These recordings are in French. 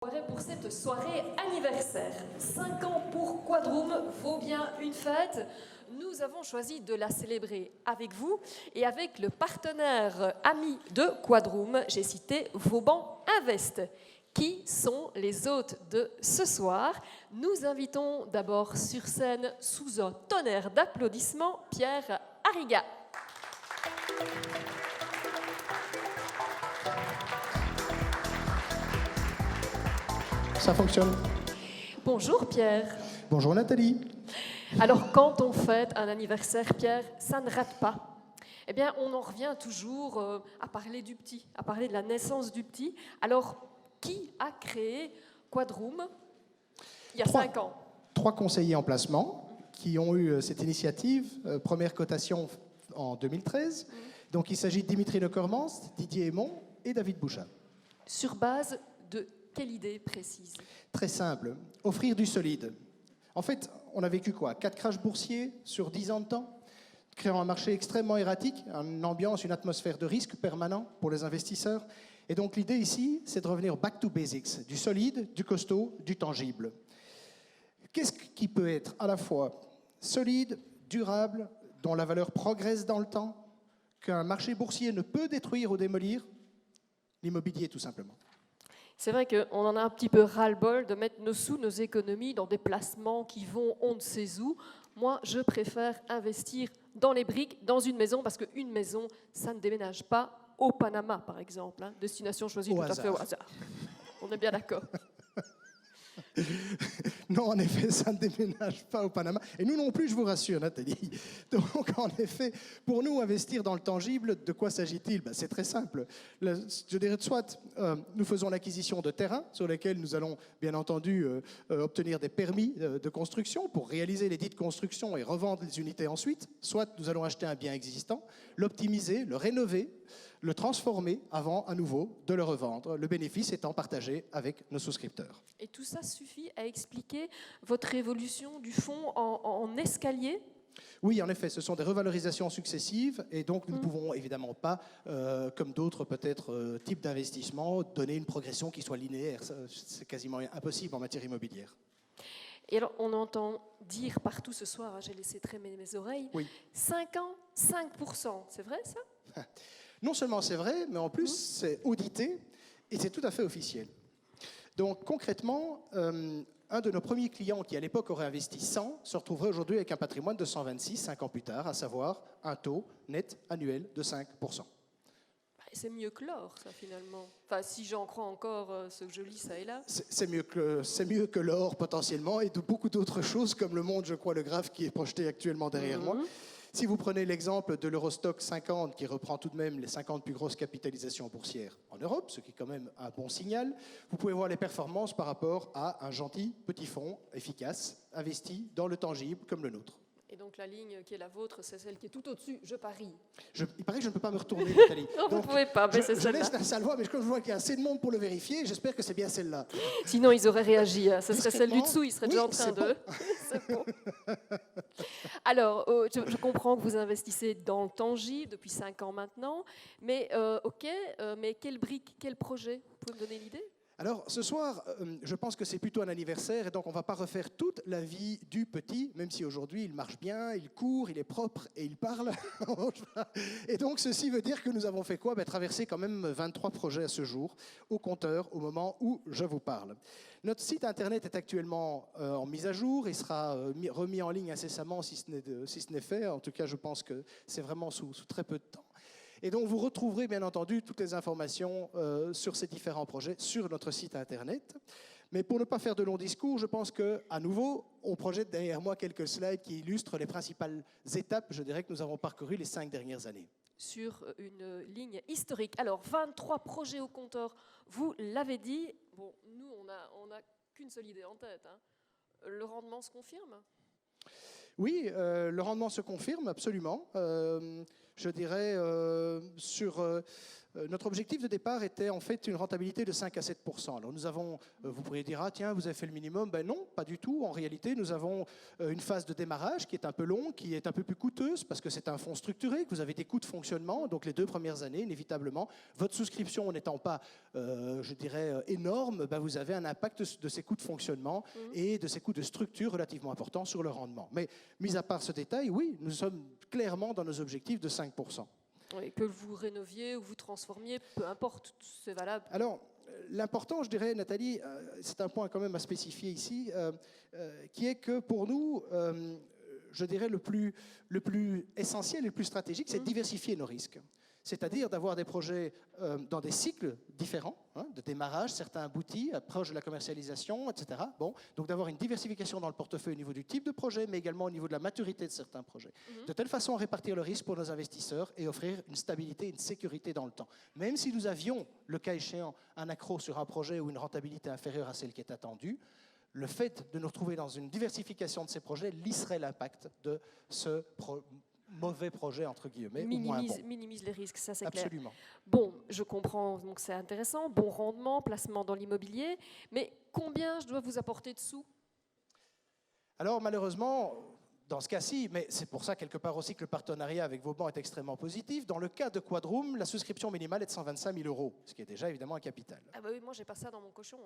Pour cette soirée anniversaire. 5 ans pour Quadroom vaut bien une fête. Nous avons choisi de la célébrer avec vous et avec le partenaire ami de Quadroom, j'ai cité Vauban Invest. Qui sont les hôtes de ce soir? Nous invitons d'abord sur scène, sous un tonnerre d'applaudissements, Pierre Arriga. Ça fonctionne. Bonjour Pierre. Bonjour Nathalie. Alors quand on fête un anniversaire, Pierre, ça ne rate pas. Eh bien, on en revient toujours à parler du petit, à parler de la naissance du petit. Alors, qui a créé Quadroom il y a 5 ans? 3 conseillers en placement qui ont eu cette initiative, première cotation en 2013. Donc il s'agit de Dimitri Lecormans, Didier Aymon et David Bouchat. Sur base de quelle idée précise? Très simple, offrir du solide. En fait, on a vécu quoi? 4 crashs boursiers sur 10 ans de temps, créant un marché extrêmement erratique, une ambiance, une atmosphère de risque permanent pour les investisseurs. Et donc l'idée ici, c'est de revenir back to basics, du solide, du costaud, du tangible. Qu'est-ce qui peut être à la fois solide, durable, dont la valeur progresse dans le temps, qu'un marché boursier ne peut détruire ou démolir? L'immobilier, tout simplement. C'est vrai qu'on en a un petit peu ras-le-bol de mettre nos sous, nos économies dans des placements qui vont on ne sait où. Moi, je préfère investir dans les briques, dans une maison, parce qu'une maison, ça ne déménage pas au Panama, par exemple. Hein. Destination choisie tout à fait au hasard. On est bien d'accord. Non, en effet, ça ne déménage pas au Panama. Et nous non plus, je vous rassure, Nathalie. Donc, en effet, pour nous, investir dans le tangible, de quoi s'agit-il? C'est très simple. Je dirais de soit, nous faisons l'acquisition de terrains sur lesquels nous allons, bien entendu, obtenir des permis de construction pour réaliser les dites constructions et revendre les unités ensuite. Soit nous allons acheter un bien existant, l'optimiser, le rénover, le transformer avant, à nouveau, de le revendre, le bénéfice étant partagé avec nos souscripteurs. Et tout ça suffit à expliquer votre évolution du fonds en escalier? Oui, en effet, ce sont des revalorisations successives et donc nous ne pouvons évidemment pas, comme d'autres peut-être types d'investissements, donner une progression qui soit linéaire. C'est quasiment impossible en matière immobilière. Et alors, on entend dire partout ce soir, hein, j'ai laissé traîner mes oreilles, Oui. 5 ans, 5%, c'est vrai ça? Non seulement c'est vrai, mais en plus c'est audité et c'est tout à fait officiel. Donc concrètement, un de nos premiers clients qui à l'époque aurait investi 100 se retrouverait aujourd'hui avec un patrimoine de 126, 5 ans plus tard, à savoir un taux net annuel de 5%. C'est mieux que l'or, ça, finalement. Enfin, si j'en crois encore ce que je lis ça et là. C'est mieux que l'or, potentiellement, et de beaucoup d'autres choses, comme le monde, je crois, le graphe qui est projeté actuellement derrière moi. Si vous prenez l'exemple de l'Eurostock 50, qui reprend tout de même les 50 plus grosses capitalisations boursières en Europe, ce qui est quand même un bon signal, vous pouvez voir les performances par rapport à un gentil petit fonds efficace, investi dans le tangible comme le nôtre. Et donc la ligne qui est la vôtre, c'est celle qui est tout au-dessus, je parie. Il paraît que je ne peux pas me retourner, Nathalie. Non, vous ne pouvez pas, mais c'est celle-là. Je laisse la salle voir, mais comme je vois qu'il y a assez de monde pour le vérifier, j'espère que c'est bien celle-là. Sinon, ils auraient réagi. Hein. Ce serait celle du dessous, ils seraient déjà en train de... Bon. C'est bon. Alors, je comprends que vous investissez dans le tangible depuis 5 ans maintenant, mais mais quelle brique, quel projet? Vous pouvez me donner l'idée? Alors, ce soir, je pense que c'est plutôt un anniversaire, et donc on ne va pas refaire toute la vie du petit, même si aujourd'hui il marche bien, il court, il est propre et il parle. Et donc, ceci veut dire que nous avons fait quoi? Traverser quand même 23 projets à ce jour, au compteur, au moment où je vous parle. Notre site internet est actuellement en mise à jour, il sera remis en ligne incessamment si ce n'est fait. En tout cas, je pense que c'est vraiment sous très peu de temps. Et donc, vous retrouverez bien entendu toutes les informations sur ces différents projets sur notre site internet. Mais pour ne pas faire de longs discours, je pense qu'à nouveau, on projette derrière moi quelques slides qui illustrent les principales étapes, je dirais, que nous avons parcourues les 5 dernières années. Sur une ligne historique. Alors, 23 projets au compteur, vous l'avez dit. Bon, nous, on n'a qu'une seule idée en tête. Hein. Le rendement se confirme? Oui, le rendement se confirme absolument. Je dirais sur Notre objectif de départ était en fait une rentabilité de 5 à 7%. Alors nous avons, vous pourriez dire, ah tiens, vous avez fait le minimum. Ben non, pas du tout. En réalité, nous avons une phase de démarrage qui est un peu longue, qui est un peu plus coûteuse parce que c'est un fonds structuré, que vous avez des coûts de fonctionnement. Donc les 2 premières années, inévitablement, votre souscription n'étant pas, je dirais, énorme, ben vous avez un impact de ces coûts de fonctionnement et de ces coûts de structure relativement importants sur le rendement. Mais mis à part ce détail, oui, nous sommes clairement dans nos objectifs de 5%. Oui, que vous rénoviez ou vous transformiez, peu importe, c'est valable. Alors, l'important, je dirais, Nathalie, c'est un point quand même à spécifier ici, qui est que pour nous, je dirais le plus essentiel et le plus stratégique, c'est de diversifier nos risques. C'est-à-dire d'avoir des projets dans des cycles différents, de démarrage, certains aboutis, proches de la commercialisation, etc. Bon, donc d'avoir une diversification dans le portefeuille au niveau du type de projet, mais également au niveau de la maturité de certains projets. De telle façon à répartir le risque pour nos investisseurs et offrir une stabilité, une sécurité dans le temps. Même si nous avions, le cas échéant, un accroc sur un projet ou une rentabilité inférieure à celle qui est attendue, le fait de nous retrouver dans une diversification de ces projets lisserait l'impact de ce mauvais projet, entre guillemets, ou moins bon. Minimise les risques, ça c'est clair. Absolument. Bon, je comprends, donc c'est intéressant, bon rendement, placement dans l'immobilier, mais combien je dois vous apporter de sous? Alors malheureusement, dans ce cas-ci, mais c'est pour ça quelque part aussi que le partenariat avec vos banques est extrêmement positif, dans le cas de Quadroom, la souscription minimale est de 125 000 €, ce qui est déjà évidemment un capital. Ah bah oui, moi j'ai pas ça dans mon cochon.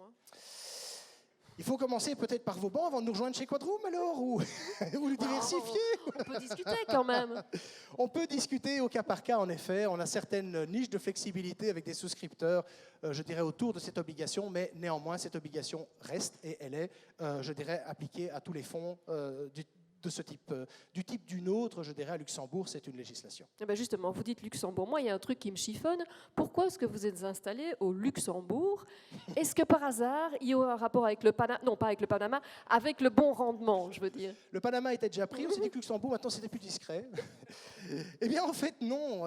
Il faut commencer peut-être par vos banques avant de nous rejoindre chez Quadroom alors, ou le diversifier. On peut discuter quand même. On peut discuter au cas par cas, en effet. On a certaines niches de flexibilité avec des souscripteurs, je dirais, autour de cette obligation, mais néanmoins, cette obligation reste et elle est, je dirais, appliquée à tous les fonds de ce type, du type d'une autre, je dirais, à Luxembourg, c'est une législation. Eh ben justement, vous dites Luxembourg. Moi, il y a un truc qui me chiffonne. Pourquoi est-ce que vous êtes installé au Luxembourg? Est-ce que par hasard, il y a un rapport avec le Panama? Non, pas avec le Panama, avec le bon rendement, je veux dire. Le Panama était déjà pris, on s'est dit que Luxembourg, maintenant, c'était plus discret. Eh bien, en fait, non.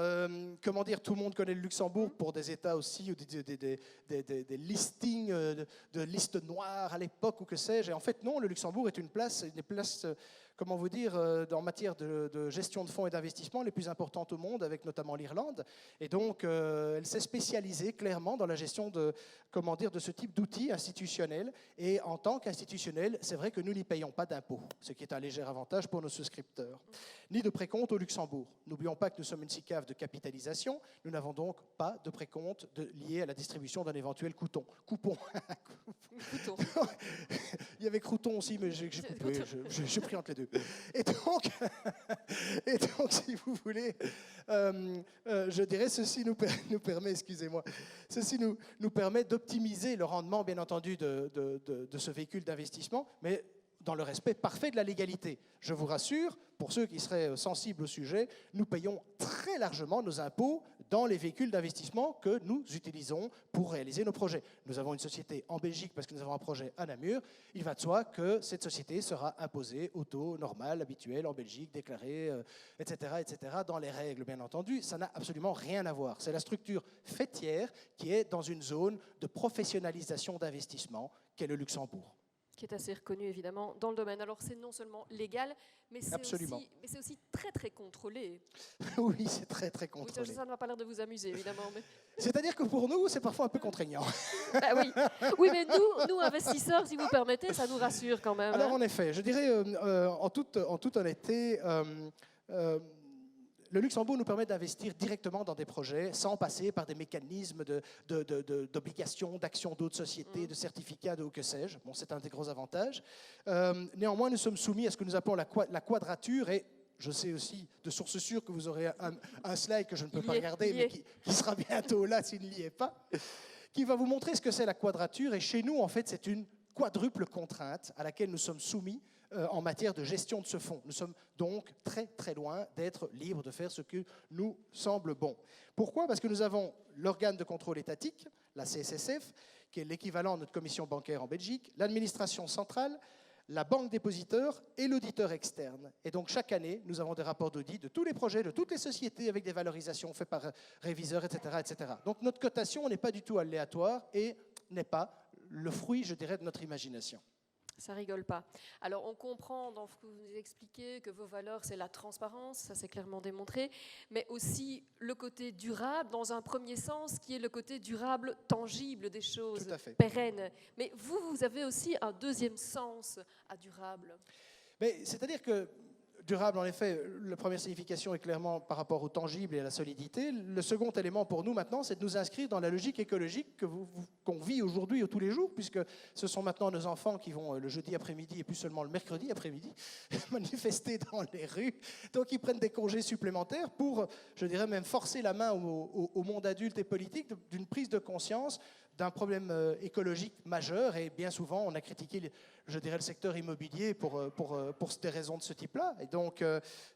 Comment dire, tout le monde connaît le Luxembourg pour des États aussi, ou des listings de listes noires à l'époque, ou que sais-je. Et en fait, non, le Luxembourg est une place comment vous dire, en matière de gestion de fonds et d'investissement les plus importantes au monde, avec notamment l'Irlande. Et donc, elle s'est spécialisée clairement dans la gestion de ce type d'outils institutionnels. Et en tant qu'institutionnel, c'est vrai que nous n'y payons pas d'impôts, ce qui est un léger avantage pour nos souscripteurs, ni de précompte au Luxembourg. N'oublions pas que nous sommes une SICAV de capitalisation. Nous n'avons donc pas de précompte lié à la distribution d'un éventuel coupon. Il y avait crouton aussi, mais j'ai coupé, j'ai pris entre les deux. Et donc, si vous voulez, je dirais, ceci nous permet, excusez-moi, ceci nous permet d'optimiser le rendement, bien entendu, de ce véhicule d'investissement, mais dans le respect parfait de la légalité. Je vous rassure, pour ceux qui seraient sensibles au sujet, nous payons très largement nos impôts dans les véhicules d'investissement que nous utilisons pour réaliser nos projets. Nous avons une société en Belgique parce que nous avons un projet à Namur. Il va de soi que cette société sera imposée au taux normal, habituel en Belgique, déclaré, etc., dans les règles, bien entendu. Ça n'a absolument rien à voir. C'est la structure fêtière qui est dans une zone de professionnalisation d'investissement qu'est le Luxembourg. Qui est assez reconnu évidemment dans le domaine. Alors c'est non seulement légal, mais c'est aussi très très contrôlé. Oui, c'est très très contrôlé. Oui, ça ne va pas l'air de vous amuser évidemment. Mais... C'est-à-dire que pour nous, c'est parfois un peu contraignant. Bah oui, mais nous investisseurs, si vous permettez, ça nous rassure quand même. Alors en effet, je dirais en toute honnêteté, le Luxembourg nous permet d'investir directement dans des projets sans passer par des mécanismes d'obligations, d'actions d'autres sociétés, de certificats, de que sais-je. Bon, c'est un des gros avantages. Néanmoins, nous sommes soumis à ce que nous appelons la quadrature et je sais aussi de source sûre que vous aurez un slide que je ne peux pas regarder, mais qui sera bientôt là s'il n'y est pas, qui va vous montrer ce que c'est la quadrature. Et chez nous, en fait, c'est une quadruple contrainte à laquelle nous sommes soumis en matière de gestion de ce fonds. Nous sommes donc très très loin d'être libres de faire ce que nous semble bon. Pourquoi? Parce que nous avons l'organe de contrôle étatique, la CSSF, qui est l'équivalent de notre commission bancaire en Belgique, l'administration centrale, la banque dépositeur et l'auditeur externe. Et donc chaque année, nous avons des rapports d'audit de tous les projets, de toutes les sociétés avec des valorisations faites par réviseurs, etc. Donc notre cotation n'est pas du tout aléatoire et n'est pas le fruit, je dirais, de notre imagination. Ça rigole pas. Alors, on comprend dans ce que vous nous expliquez que vos valeurs, c'est la transparence, ça c'est clairement démontré, mais aussi le côté durable, dans un premier sens, qui est le côté durable, tangible des choses, Tout à fait. pérennes. Mais vous avez aussi un deuxième sens à durable. Mais c'est-à-dire que durable, en effet, la première signification est clairement par rapport au tangible et à la solidité. Le second élément pour nous maintenant, c'est de nous inscrire dans la logique écologique qu'on vit aujourd'hui tous les jours, puisque ce sont maintenant nos enfants qui vont le jeudi après-midi et plus seulement le mercredi après-midi manifester dans les rues. Donc ils prennent des congés supplémentaires pour, je dirais même, forcer la main au monde adulte et politique d'une prise de conscience d'un problème écologique majeur, et bien souvent on a critiqué, je dirais, le secteur immobilier pour des raisons de ce type-là. Et donc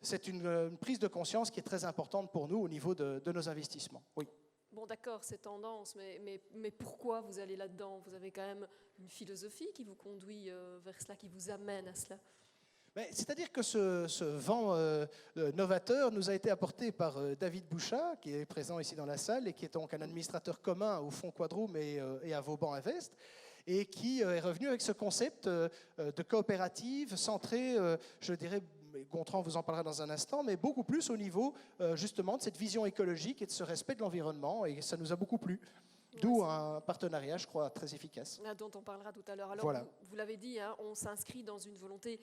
c'est une prise de conscience qui est très importante pour nous au niveau de nos investissements. Oui. Bon, d'accord, c'est tendance, mais pourquoi vous allez là-dedans? Vous avez quand même une philosophie qui vous conduit vers cela, qui vous amène à cela. C'est-à-dire que ce vent novateur nous a été apporté par David Bouchat, qui est présent ici dans la salle et qui est donc un administrateur commun au Fonds Quadroom et à Vauban Invest, et qui est revenu avec ce concept de coopérative centrée, je dirais, Gontran vous en parlera dans un instant, mais beaucoup plus au niveau justement de cette vision écologique et de ce respect de l'environnement, et ça nous a beaucoup plu. D'où un partenariat, je crois, très efficace. Dont on parlera tout à l'heure. Alors, voilà. vous l'avez dit, hein, on s'inscrit dans une volonté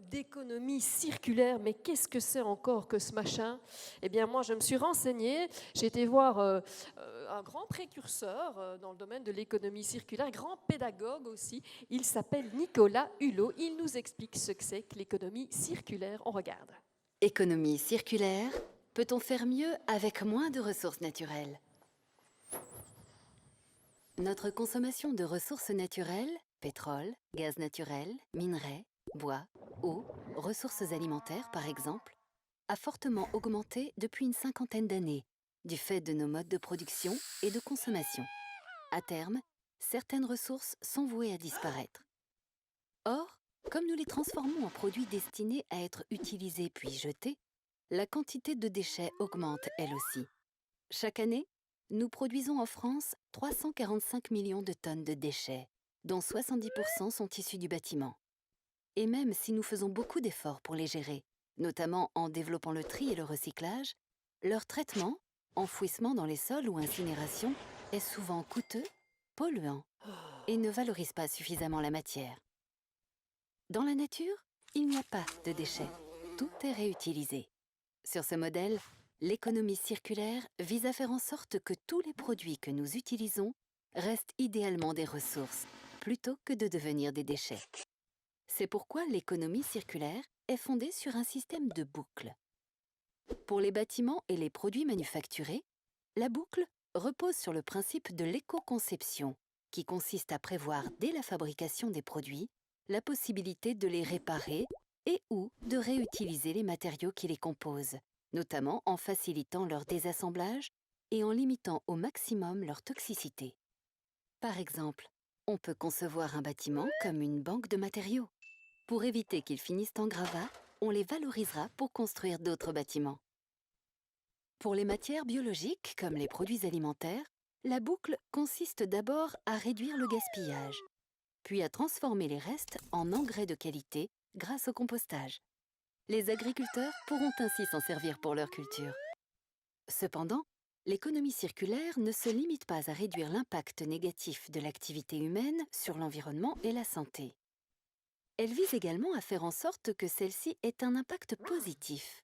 d'économie circulaire, mais qu'est-ce que c'est encore que ce machin? Eh bien, moi, je me suis renseignée, j'ai été voir un grand précurseur dans le domaine de l'économie circulaire, grand pédagogue aussi, il s'appelle Nicolas Hulot. Il nous explique ce que c'est que l'économie circulaire. On regarde. Économie circulaire, peut-on faire mieux avec moins de ressources naturelles? Notre consommation de ressources naturelles, pétrole, gaz naturel, minerais, bois, eau, ressources alimentaires par exemple, a fortement augmenté depuis une cinquantaine d'années, du fait de nos modes de production et de consommation. À terme, certaines ressources sont vouées à disparaître. Or, comme nous les transformons en produits destinés à être utilisés puis jetés, la quantité de déchets augmente elle aussi. Chaque année, nous produisons en France 345 millions de tonnes de déchets, dont 70% sont issus du bâtiment. Et même si nous faisons beaucoup d'efforts pour les gérer, notamment en développant le tri et le recyclage, leur traitement, enfouissement dans les sols ou incinération, est souvent coûteux, polluant et ne valorise pas suffisamment la matière. Dans la nature, il n'y a pas de déchets. Tout est réutilisé. Sur ce modèle, l'économie circulaire vise à faire en sorte que tous les produits que nous utilisons restent idéalement des ressources, plutôt que de devenir des déchets. C'est pourquoi l'économie circulaire est fondée sur un système de boucles. Pour les bâtiments et les produits manufacturés, la boucle repose sur le principe de l'éco-conception, qui consiste à prévoir dès la fabrication des produits la possibilité de les réparer et ou de réutiliser les matériaux qui les composent, notamment en facilitant leur désassemblage et en limitant au maximum leur toxicité. Par exemple, on peut concevoir un bâtiment comme une banque de matériaux. Pour éviter qu'ils finissent en gravat, on les valorisera pour construire d'autres bâtiments. Pour les matières biologiques, comme les produits alimentaires, la boucle consiste d'abord à réduire le gaspillage, puis à transformer les restes en engrais de qualité grâce au compostage. Les agriculteurs pourront ainsi s'en servir pour leur culture. Cependant, l'économie circulaire ne se limite pas à réduire l'impact négatif de l'activité humaine sur l'environnement et la santé. Elle vise également à faire en sorte que celle-ci ait un impact positif.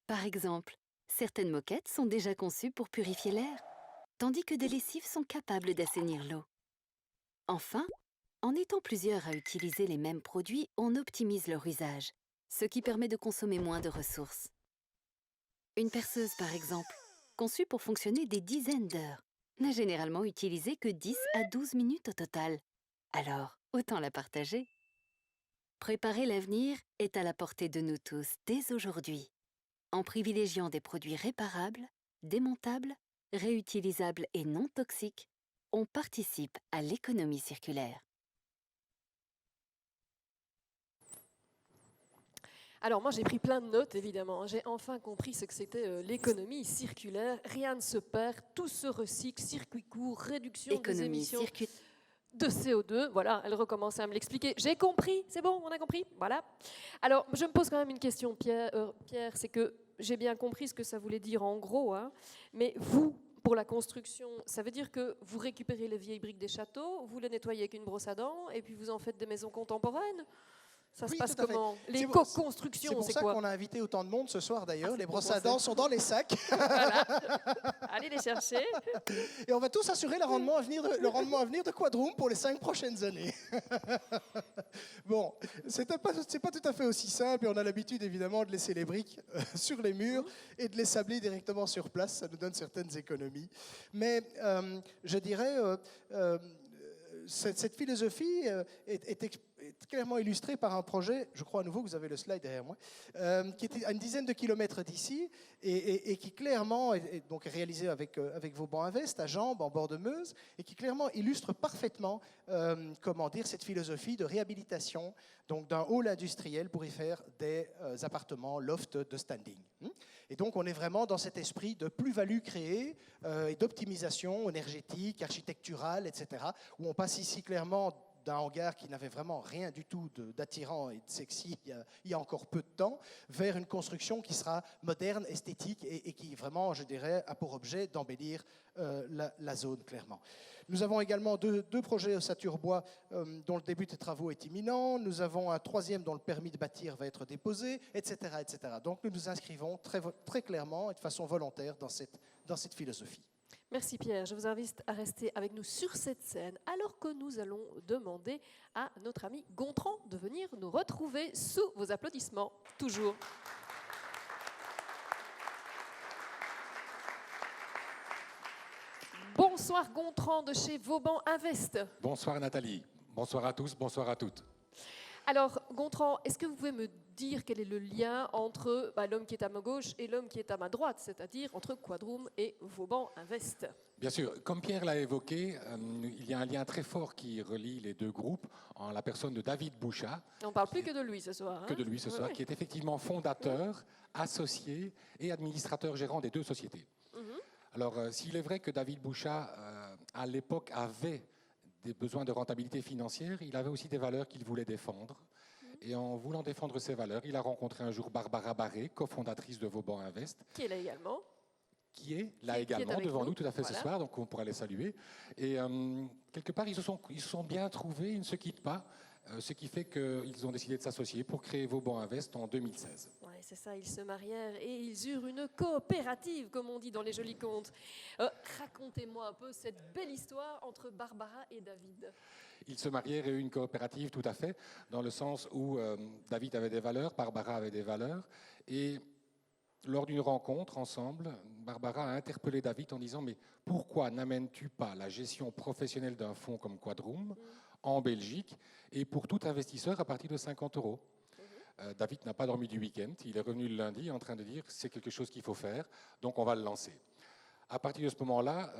Par exemple, certaines moquettes sont déjà conçues pour purifier l'air, tandis que des lessives sont capables d'assainir l'eau. Enfin, en étant plusieurs à utiliser les mêmes produits, on optimise leur usage, ce qui permet de consommer moins de ressources. Une perceuse, par exemple, conçue pour fonctionner des dizaines d'heures, n'a généralement utilisé que 10 à 12 minutes au total. Alors, autant la partager. Préparer l'avenir est à la portée de nous tous dès aujourd'hui, en privilégiant des produits réparables, démontables, réutilisables et non toxiques. On participe à l'économie circulaire. Alors moi j'ai pris plein de notes évidemment, j'ai enfin compris ce que c'était l'économie circulaire, rien ne se perd, tout se recycle, circuit court, réduction des émissions de CO2. Voilà, elle recommençait à me l'expliquer. J'ai compris, c'est bon, on a compris. Voilà. Alors, je me pose quand même une question, Pierre, c'est que j'ai bien compris ce que ça voulait dire en gros, hein, mais vous, pour la construction, ça veut dire que vous récupérez les vieilles briques des châteaux, vous les nettoyez avec une brosse à dents, et puis vous en faites des maisons contemporaines? Ça se passe comment? Les co-constructions, c'est pour quoi? ça qu'on a invité autant de monde ce soir d'ailleurs. Les brosses pour à dents sont dans les sacs. Voilà. Allez les chercher. Et on va tous assurer le rendement à venir de Quadroom pour les 5 prochaines années. Bon, c'est pas tout à fait aussi simple, et on a l'habitude évidemment de laisser les briques sur les murs et de les sabler directement sur place. Ça nous donne certaines économies. Mais je dirais, cette philosophie est clairement illustrée par un projet, je crois à nouveau que vous avez le slide derrière moi, qui est à une dizaine de kilomètres d'ici et qui clairement est donc réalisé avec Vauban Invest à Jambes, en bord de Meuse, et qui clairement illustre parfaitement cette philosophie de réhabilitation donc d'un hall industriel pour y faire des appartements, lofts de standing. Et donc on est vraiment dans cet esprit de plus-value créée et d'optimisation énergétique, architecturale, etc., où on passe ici clairement d'un hangar qui n'avait vraiment rien du tout d'attirant et de sexy il y a encore peu de temps, vers une construction qui sera moderne, esthétique et qui vraiment, je dirais, a pour objet d'embellir la zone, clairement. Nous avons également deux projets au Saturbois dont le début des travaux est imminent. Nous avons un troisième dont le permis de bâtir va être déposé, etc., etc. Donc nous nous inscrivons très clairement et de façon volontaire dans cette philosophie. Merci Pierre. Je vous invite à rester avec nous sur cette scène alors que nous allons demander à notre ami Gontran de venir nous retrouver sous vos applaudissements. Toujours. Bonsoir Gontran de chez Vauban Invest. Bonsoir Nathalie. Bonsoir à tous, bonsoir à toutes. Alors Gontran, est-ce que vous pouvez me dire quel est le lien entre l'homme qui est à ma gauche et l'homme qui est à ma droite, c'est-à-dire entre Quadroom et Vauban Invest? Bien sûr, comme Pierre l'a évoqué, il y a un lien très fort qui relie les deux groupes en la personne de David Bouchat. On ne parle plus que de lui ce soir. Que de lui ce soir, qui est effectivement fondateur, associé et administrateur gérant des deux sociétés. Alors, s'il est vrai que David Bouchat, à l'époque, avait des besoins de rentabilité financière, il avait aussi des valeurs qu'il voulait défendre. Et en voulant défendre ces valeurs, il a rencontré un jour Barbara Barré, cofondatrice de Vauban Invest. Qui est là également. Qui est là également devant nous tout à fait ce soir, donc on pourra les saluer. Et quelque part, ils se sont bien trouvés, ils ne se quittent pas, ce qui fait qu'ils ont décidé de s'associer pour créer Vauban Invest en 2016. Oui, c'est ça, ils se marièrent et ils eurent une coopérative, comme on dit dans les jolis contes. Racontez-moi un peu cette belle histoire entre Barbara et David. Ils se marièrent et eurent une coopérative tout à fait, dans le sens où David avait des valeurs, Barbara avait des valeurs, et lors d'une rencontre ensemble, Barbara a interpellé David en disant « Mais pourquoi n'amènes-tu pas la gestion professionnelle d'un fonds comme Quadroom en Belgique et pour tout investisseur à partir de 50 €? David n'a pas dormi du week-end. Il est revenu le lundi en train de dire « C'est quelque chose qu'il faut faire, donc on va le lancer ». À partir de ce moment-là,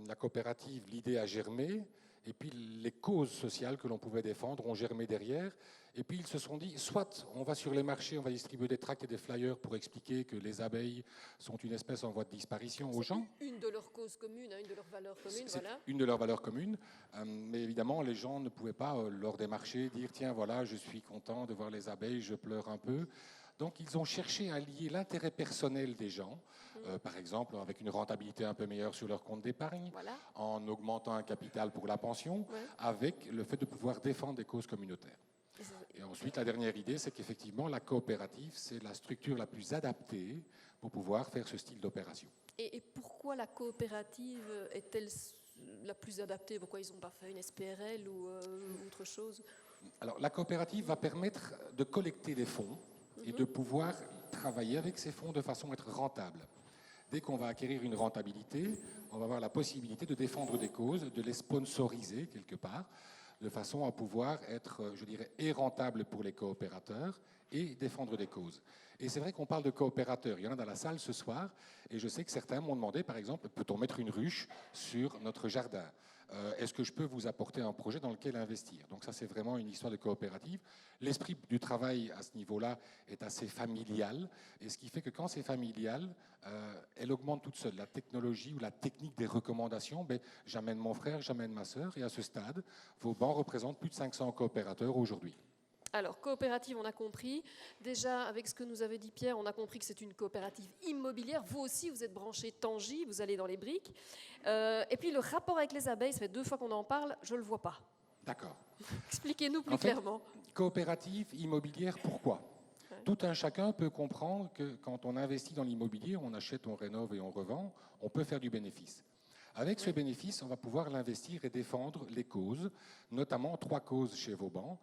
la coopérative, l'idée a germé. Et puis les causes sociales que l'on pouvait défendre ont germé derrière. Et puis ils se sont dit, soit on va sur les marchés, on va distribuer des tracts et des flyers pour expliquer que les abeilles sont une espèce en voie de disparition aux gens. Une de leurs causes communes, une de leurs valeurs communes, voilà. Une de leurs valeurs communes. Mais évidemment, les gens ne pouvaient pas, lors des marchés, dire, tiens, voilà, je suis content de voir les abeilles, je pleure un peu. Donc, ils ont cherché à lier l'intérêt personnel des gens, par exemple avec une rentabilité un peu meilleure sur leur compte d'épargne, en augmentant un capital pour la pension, avec le fait de pouvoir défendre des causes communautaires. Et ensuite, la dernière idée, c'est qu'effectivement, la coopérative, c'est la structure la plus adaptée pour pouvoir faire ce style d'opération. Et pourquoi la coopérative est-elle la plus adaptée? Pourquoi ils n'ont pas fait une SPRL ou autre chose? Alors, la coopérative va permettre de collecter des fonds et de pouvoir travailler avec ces fonds de façon à être rentable. Dès qu'on va acquérir une rentabilité, on va avoir la possibilité de défendre des causes, de les sponsoriser quelque part, de façon à pouvoir être, je dirais, et rentable pour les coopérateurs et défendre des causes. Et c'est vrai qu'on parle de coopérateurs. Il y en a dans la salle ce soir, et je sais que certains m'ont demandé, par exemple, peut-on mettre une ruche sur notre jardin? est-ce que je peux vous apporter un projet dans lequel investir? Donc ça, c'est vraiment une histoire de coopérative. L'esprit du travail à ce niveau-là est assez familial, et ce qui fait que quand c'est familial, elle augmente toute seule. La technologie ou la technique des recommandations, ben, j'amène mon frère, j'amène ma sœur, et à ce stade, vos bancs représentent plus de 500 coopérateurs aujourd'hui. Alors, coopérative, on a compris. Déjà, avec ce que nous avait dit Pierre, on a compris que c'est une coopérative immobilière. Vous aussi, vous êtes branché tangible, vous allez dans les briques. Et puis, le rapport avec les abeilles, ça fait 2 fois qu'on en parle, je ne le vois pas. D'accord. Expliquez-nous plus En fait, clairement. Coopérative immobilière, pourquoi? Tout un chacun peut comprendre que quand on investit dans l'immobilier, on achète, on rénove et on revend, on peut faire du bénéfice. Avec ce bénéfice, on va pouvoir l'investir et défendre les causes, notamment 3 causes chez Vauban.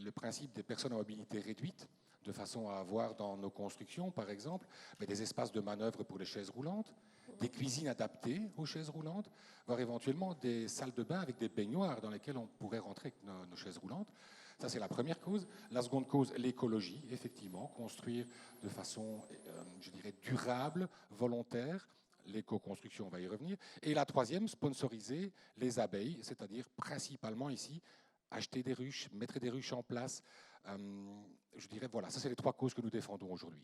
Le principe des personnes à mobilité réduite, de façon à avoir dans nos constructions, par exemple, des espaces de manœuvre pour les chaises roulantes, des cuisines adaptées aux chaises roulantes, voire éventuellement des salles de bain avec des baignoires dans lesquelles on pourrait rentrer avec nos chaises roulantes. Ça, c'est la première cause. La seconde cause, l'écologie, effectivement, construire de façon, je dirais, durable, volontaire. L'éco-construction, on va y revenir. Et la troisième, sponsoriser les abeilles, c'est-à-dire principalement ici, acheter des ruches, mettre des ruches en place. Je dirais, voilà, ça c'est les 3 causes que nous défendons aujourd'hui.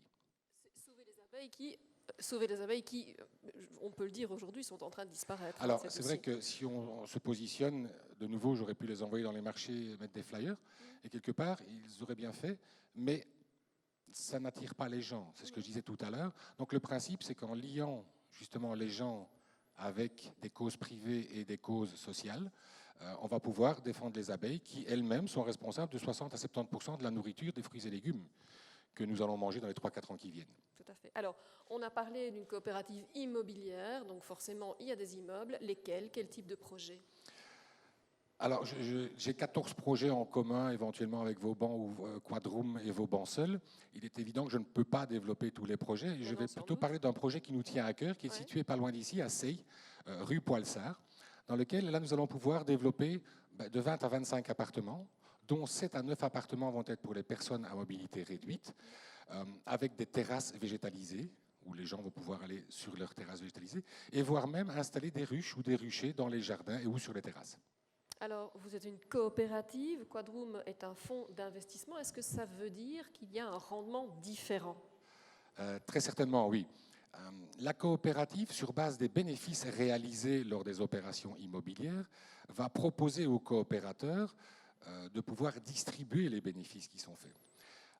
Sauver les abeilles qui, on peut le dire aujourd'hui, sont en train de disparaître. Alors, c'est vrai que si on se positionne, de nouveau, j'aurais pu les envoyer dans les marchés, mettre des flyers, et quelque part, ils auraient bien fait, mais ça n'attire pas les gens. C'est ce que je disais tout à l'heure. Donc, le principe, c'est qu'en liant justement les gens avec des causes privées et des causes sociales, on va pouvoir défendre les abeilles qui elles-mêmes sont responsables de 60 à 70% de la nourriture des fruits et légumes que nous allons manger dans les 3-4 ans qui viennent. Tout à fait. Alors, on a parlé d'une coopérative immobilière, donc forcément, il y a des immeubles. Lesquels? Quel type de projet? Alors, j'ai 14 projets en commun, éventuellement avec Vauban ou Quadroom et Vauban seul. Il est évident que je ne peux pas développer tous les projets. Et je vais plutôt parler d'un projet qui nous tient à cœur, qui est situé pas loin d'ici, à Seille, rue Poilsard, dans lequel, là, nous allons pouvoir développer de 20 à 25 appartements, dont 7 à 9 appartements vont être pour les personnes à mobilité réduite, avec des terrasses végétalisées, où les gens vont pouvoir aller sur leurs terrasses végétalisées, et voire même installer des ruches ou des ruchers dans les jardins et ou sur les terrasses. Alors, vous êtes une coopérative, Quadroom est un fonds d'investissement. Est-ce que ça veut dire qu'il y a un rendement différent? Très certainement, oui. La coopérative, sur base des bénéfices réalisés lors des opérations immobilières, va proposer aux coopérateurs de pouvoir distribuer les bénéfices qui sont faits.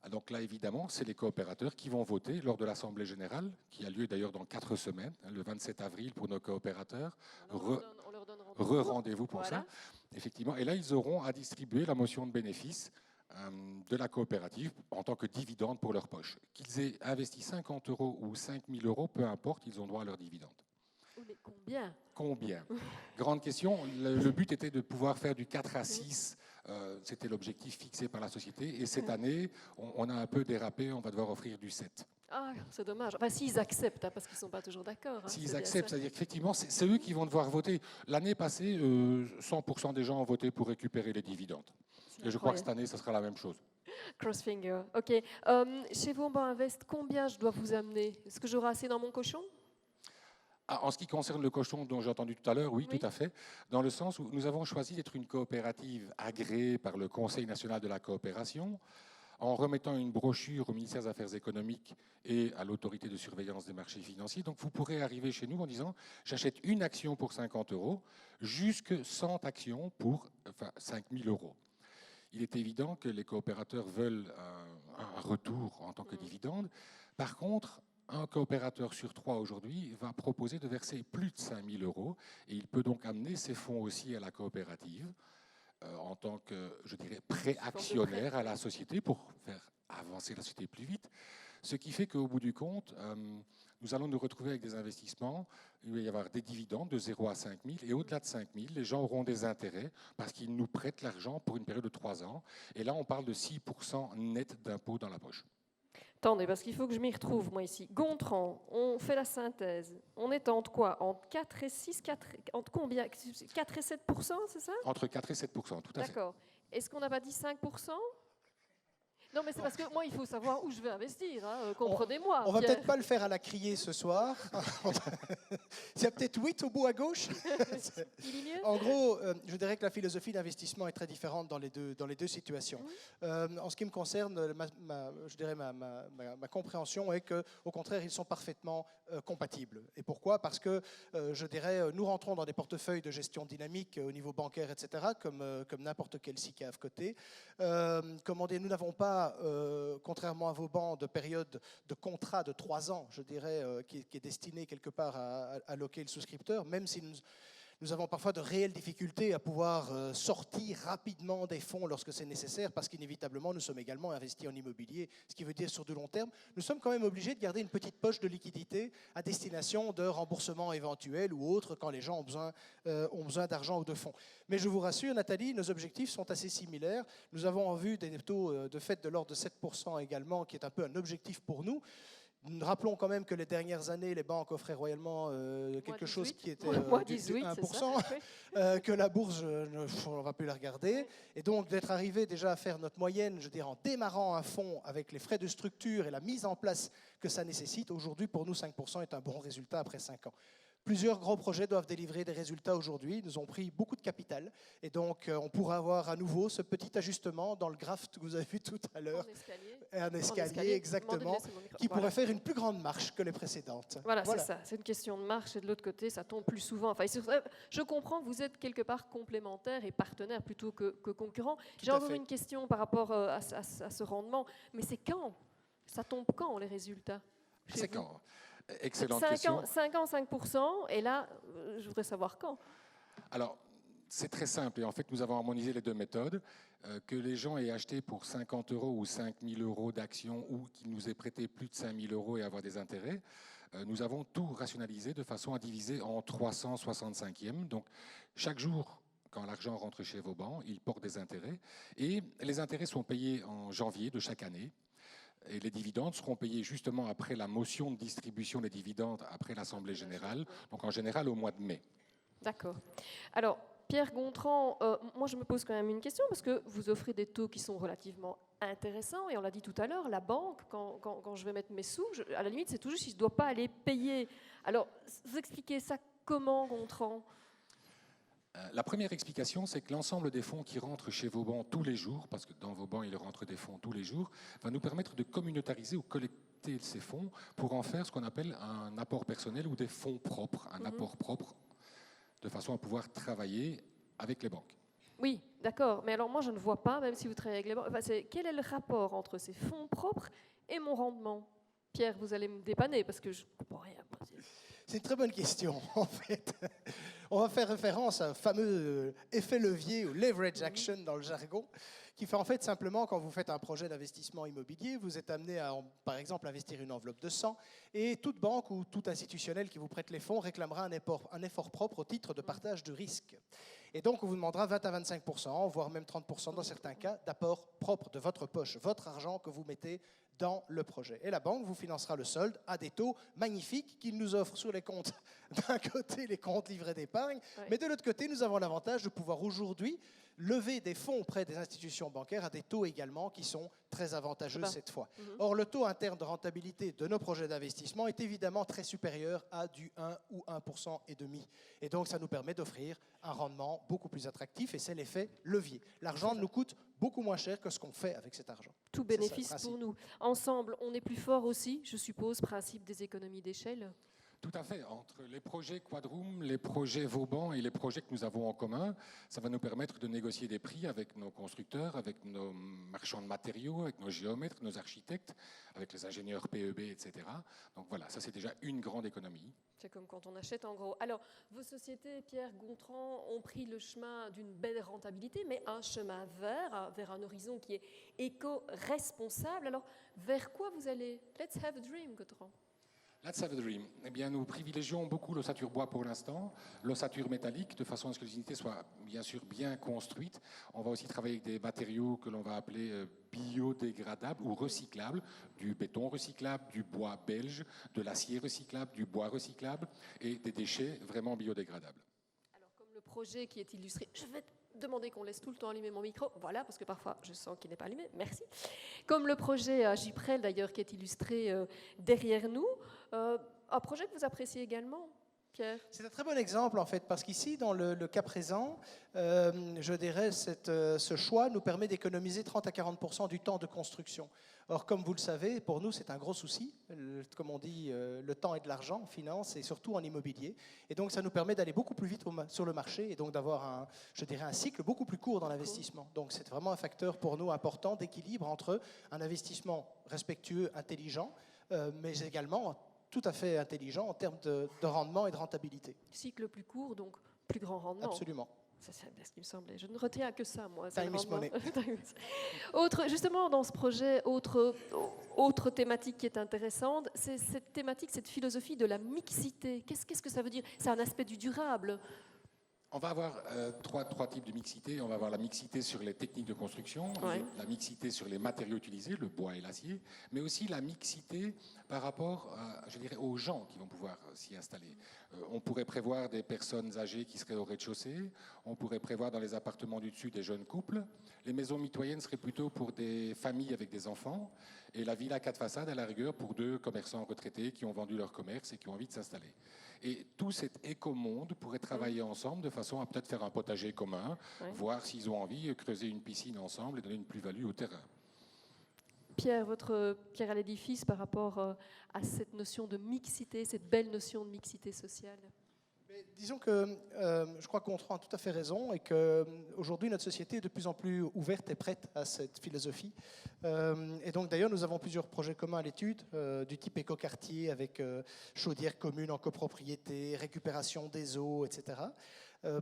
Donc là, évidemment, c'est les coopérateurs qui vont voter lors de l'Assemblée générale, qui a lieu d'ailleurs dans 4 semaines, le 27 avril pour nos coopérateurs. On leur donne Rendez-vous pour ça, effectivement. Et là, ils auront à distribuer la motion de bénéfice de la coopérative en tant que dividende pour leur poche. Qu'ils aient investi 50 € ou 5 000 €, peu importe, ils ont droit à leur dividende. Mais combien? Combien? Grande question. Le but était de pouvoir faire du 4 à 6. C'était l'objectif fixé par la société. Et cette année, on a un peu dérapé. On va devoir offrir du 7. Ah, c'est dommage. Enfin, s'ils acceptent, parce qu'ils ne sont pas toujours d'accord. S'ils acceptent, c'est-à-dire qu'effectivement, c'est eux qui vont devoir voter. L'année passée, 100% des gens ont voté pour récupérer les dividendes. Et je crois que cette année, ça sera la même chose. Crossfinger. OK. Chez Vauban Invest, combien je dois vous amener? Est-ce que j'aurai assez dans mon cochon? En ce qui concerne le cochon dont j'ai entendu tout à l'heure, oui, tout à fait, dans le sens où nous avons choisi d'être une coopérative agréée par le Conseil national de la coopération, en remettant une brochure au ministère des Affaires économiques et à l'autorité de surveillance des marchés financiers. Donc vous pourrez arriver chez nous en disant « j'achète une action pour 50 € jusque 100 actions pour 5 000 €. Il est évident que les coopérateurs veulent un retour en tant que dividende. Par contre, un coopérateur sur 3 aujourd'hui va proposer de verser plus de 5 000 € et il peut donc amener ses fonds aussi à la coopérative en tant que, je dirais, pré-actionnaire à la société pour faire avancer la société plus vite. Ce qui fait qu'au bout du compte, nous allons nous retrouver avec des investissements. Il va y avoir des dividendes de 0 à 5 000 et au-delà de 5 000, les gens auront des intérêts parce qu'ils nous prêtent l'argent pour une période de 3 ans. Et là, on parle de 6% net d'impôt dans la poche. Attendez, parce qu'il faut que je m'y retrouve, moi, ici. Gontran, on fait la synthèse. On est entre quoi? Entre 4 et 6, entre combien? 4 et 7%, c'est ça? Entre 4 et 7%, tout à fait. D'accord. Est-ce qu'on n'a pas dit 5%? Non, mais c'est parce que moi, il faut savoir où je vais investir, hein, comprenez-moi. On va Pierre. peut-être pas le faire à la criée ce soir. Il y a peut-être 8 au bout à gauche. Milieu. En gros, je dirais que la philosophie d'investissement est très différente dans les deux situations. En ce qui me concerne, ma compréhension est qu'au contraire, ils sont parfaitement compatibles. Et pourquoi ? Parce que, je dirais, nous rentrons dans des portefeuilles de gestion dynamique au niveau bancaire, etc., comme n'importe quel SICAV coté. Comment dire, nous n'avons pas, contrairement à vos bancs, de période de contrat de 3 ans, je dirais, qui est destiné quelque part à loquer le souscripteur, même si nous avons parfois de réelles difficultés à pouvoir sortir rapidement des fonds lorsque c'est nécessaire, parce qu'inévitablement, nous sommes également investis en immobilier, ce qui veut dire sur du long terme, nous sommes quand même obligés de garder une petite poche de liquidité à destination de remboursements éventuels ou autres quand les gens ont besoin d'argent ou de fonds. Mais je vous rassure, Nathalie, nos objectifs sont assez similaires. Nous avons en vue des taux de fait de l'ordre de 7% également, qui est un peu un objectif pour nous. Rappelons quand même que les dernières années, les banques offraient royalement quelque chose qui était moins du 18, 1%, que la bourse, on ne va plus la regarder. Et donc d'être arrivé déjà à faire notre moyenne, je dirais en démarrant un fonds avec les frais de structure et la mise en place que ça nécessite, aujourd'hui pour nous 5% est un bon résultat après 5 ans. Plusieurs gros projets doivent délivrer des résultats aujourd'hui. Ils nous ont pris beaucoup de capital. Et donc, on pourra avoir à nouveau ce petit ajustement dans le graphe que vous avez vu tout à l'heure. Un escalier, exactement, qui pourrait faire une plus grande marche que les précédentes. Voilà. C'est ça. C'est une question de marche. Et de l'autre côté, ça tombe plus souvent. Enfin, je comprends que vous êtes quelque part complémentaires et partenaires plutôt que concurrents. J'ai encore une question par rapport à ce rendement. Mais c'est quand ? Ça tombe quand, les résultats ? C'est quand ? Excellente question. 5 ans, 5%, et là, je voudrais savoir quand. Alors, c'est très simple, et en fait, nous avons harmonisé les deux méthodes. Que les gens aient acheté pour 50 € ou 5 000 € d'actions, ou qu'ils nous aient prêté plus de 5 000 € et avoir des intérêts, nous avons tout rationalisé de façon à diviser en 365e. Donc, chaque jour, quand l'argent rentre chez vos banques, il porte des intérêts, et les intérêts sont payés en janvier de chaque année. Et les dividendes seront payés justement après la motion de distribution des dividendes après l'Assemblée générale, donc en général au mois de mai. D'accord. Alors, Pierre Gontran, moi je me pose quand même une question, parce que vous offrez des taux qui sont relativement intéressants, et on l'a dit tout à l'heure, la banque, quand je vais mettre mes sous, à la limite c'est tout juste, je ne dois pas aller payer. Alors, vous expliquez ça comment, Gontran ? La première explication, c'est que l'ensemble des fonds qui rentrent chez vos banques tous les jours, parce que dans vos banques, il rentre des fonds tous les jours, va nous permettre de communautariser ou collecter ces fonds pour en faire ce qu'on appelle un apport personnel ou des fonds propres, un apport propre, de façon à pouvoir travailler avec les banques. Oui, d'accord. Mais alors moi, je ne vois pas, même si vous travaillez avec les banques, quel est le rapport entre ces fonds propres et mon rendement ? Pierre, vous allez me dépanner, parce que je ne comprends rien. C'est une très bonne question, en fait. On va faire référence à un fameux effet levier ou leverage action dans le jargon, qui fait en fait simplement, quand vous faites un projet d'investissement immobilier, vous êtes amené à, par exemple, investir une enveloppe de 100, et toute banque ou tout institutionnel qui vous prête les fonds réclamera un effort propre au titre de partage de risque. Et donc, on vous demandera 20 à 25%, voire même 30% dans certains cas, d'apport propre de votre poche, votre argent que vous mettez dans le projet. Et la banque vous financera le solde à des taux magnifiques qu'il nous offre sur les comptes. D'un côté, les comptes livrets d'épargne, mais de l'autre côté, nous avons l'avantage de pouvoir aujourd'hui lever des fonds auprès des institutions bancaires à des taux également qui sont très avantageux cette fois. Or, le taux interne de rentabilité de nos projets d'investissement est évidemment très supérieur à du 1 ou 1,5%. Et donc, ça nous permet d'offrir un rendement beaucoup plus attractif, et c'est l'effet levier. L'argent nous coûte beaucoup moins cher que ce qu'on fait avec cet argent. Tout bénéfice pour nous. Ensemble, on est plus fort aussi, je suppose, principe des économies d'échelle. Tout à fait. Entre les projets Quadroom, les projets Vauban et les projets que nous avons en commun, ça va nous permettre de négocier des prix avec nos constructeurs, avec nos marchands de matériaux, avec nos géomètres, nos architectes, avec les ingénieurs PEB, etc. Donc voilà, ça c'est déjà une grande économie. C'est comme quand on achète en gros. Alors, vos sociétés, Pierre Gontran, ont pris le chemin d'une belle rentabilité, mais un chemin vers un horizon qui est éco-responsable. Alors, vers quoi vous allez ? Let's have a dream, Gontran. Let's have a dream. Eh bien, nous privilégions beaucoup l'ossature bois pour l'instant, l'ossature métallique, de façon à ce que les unités soient bien sûr bien construites. On va aussi travailler avec des matériaux que l'on va appeler biodégradables ou recyclables, du béton recyclable, du bois belge, de l'acier recyclable, du bois recyclable et des déchets vraiment biodégradables. Alors, comme le projet qui est illustré, je vais demander qu'on laisse tout le temps allumer mon micro. Voilà, parce que parfois, je sens qu'il n'est pas allumé. Merci. Comme le projet Gyprel, d'ailleurs, qui est illustré derrière nous. Un projet que vous appréciez également, Pierre? C'est un très bon exemple, en fait, parce qu'ici, dans le cas présent, je dirais, ce choix nous permet d'économiser 30 à 40% du temps de construction. Or, comme vous le savez, pour nous, c'est un gros souci. Comme on dit, le temps est de l'argent en finance et surtout en immobilier. Et donc, ça nous permet d'aller beaucoup plus vite sur le marché et donc d'avoir, je dirais, un cycle beaucoup plus court dans l'investissement. Donc, c'est vraiment un facteur pour nous important d'équilibre entre un investissement respectueux, intelligent, mais également tout à fait intelligent en termes de rendement et de rentabilité. Cycle plus court, donc plus grand rendement. Absolument. C'est bien ce qui me semblait. Je ne retiens que ça, moi. Time is money. Justement, dans ce projet, autre thématique qui est intéressante, c'est cette thématique, cette philosophie de la mixité. Qu'est-ce que ça veut dire? C'est un aspect du durable. On va avoir trois types de mixité. On va avoir la mixité sur les techniques de construction, Ouais. la mixité sur les matériaux utilisés, le bois et l'acier, mais aussi la mixité par rapport, je dirais, aux gens qui vont pouvoir s'y installer. On pourrait prévoir des personnes âgées qui seraient au rez-de-chaussée. On pourrait prévoir dans les appartements du dessus des jeunes couples. Les maisons mitoyennes seraient plutôt pour des familles avec des enfants. Et la villa 4 façades, à la rigueur, pour 2 commerçants retraités qui ont vendu leur commerce et qui ont envie de s'installer. Et tout cet écomonde pourrait travailler ensemble de façon à peut-être faire un potager commun, voir s'ils ont envie, creuser une piscine ensemble et donner une plus-value au terrain. Pierre, votre pierre à l'édifice par rapport à cette notion de mixité, cette belle notion de mixité sociale? Mais disons que je crois qu'on a tout à fait raison et qu'aujourd'hui notre société est de plus en plus ouverte et prête à cette philosophie. Et donc d'ailleurs nous avons plusieurs projets communs à l'étude du type écoquartier avec chaudière commune en copropriété, récupération des eaux, etc.